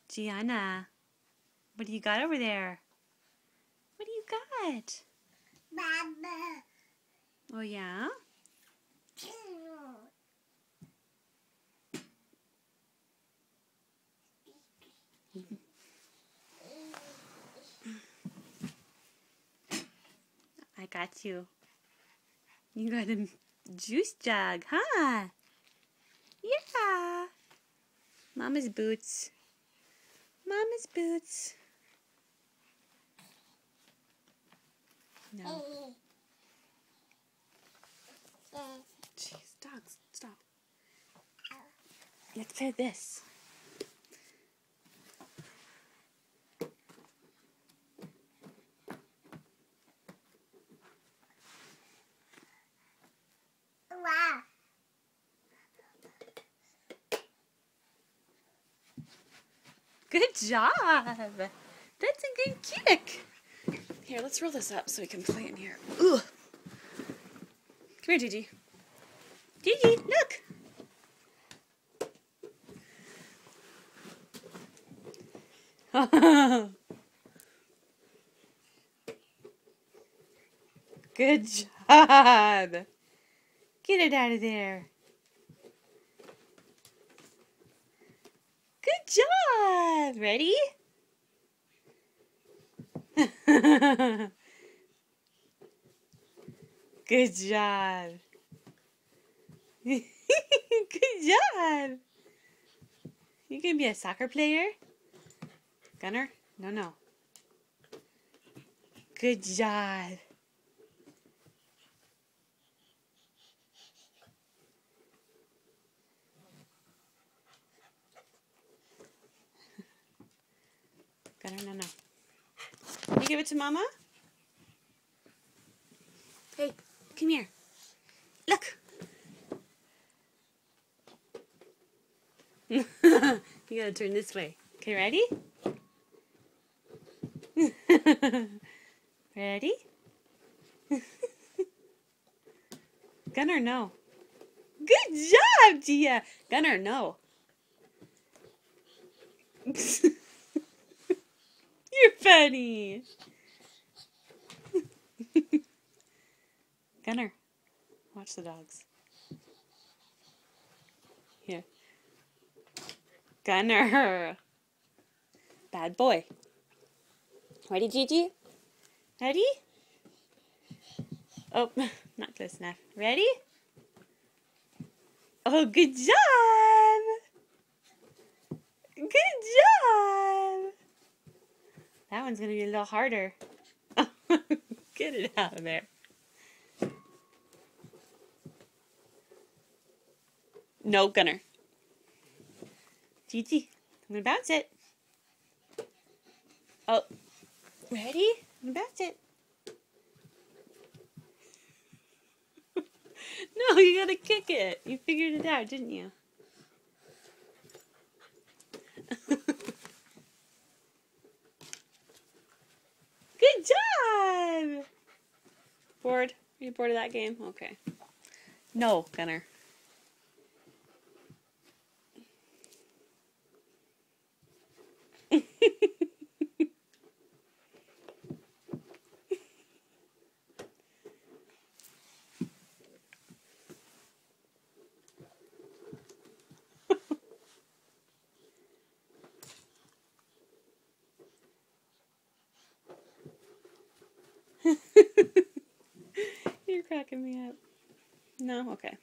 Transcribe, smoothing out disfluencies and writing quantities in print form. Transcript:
Gianna, what do you got over there? What do you got? Baba. Oh, yeah? I got you. You got a juice jug, huh? Yeah. Mama's boots. Mama's boots. No. Jeez, dogs, stop. Let's play this. Wow. Good job. That's a good kick. Here, let's roll this up so we can play in here. Ugh. Come here, Gigi. Gigi, look. Good job. Get it out of there. Good job. Ready? Good job. Good job. You gonna be a soccer player? Gunner? No. Good job. Gunner, no. Can you give it to Mama? Hey, come here. Look. You gotta turn this way. Okay, ready? Ready? Gunner, no. Good job, Gia. Gunner, no. You're funny. Gunner, watch the dogs. Here. Gunner. Bad boy. Ready, Gigi? Ready? Oh, not close enough. Ready? Oh, good job! Good job! That one's going to be a little harder. Get it out of there. No, Gunner. Gigi, I'm going to bounce it. Oh, ready? I'm going to bounce it. No, you got to kick it. You figured it out, didn't you? Good job! Bored? Are you bored of that game? Okay. No, Gunner. You're cracking me up. No? Okay.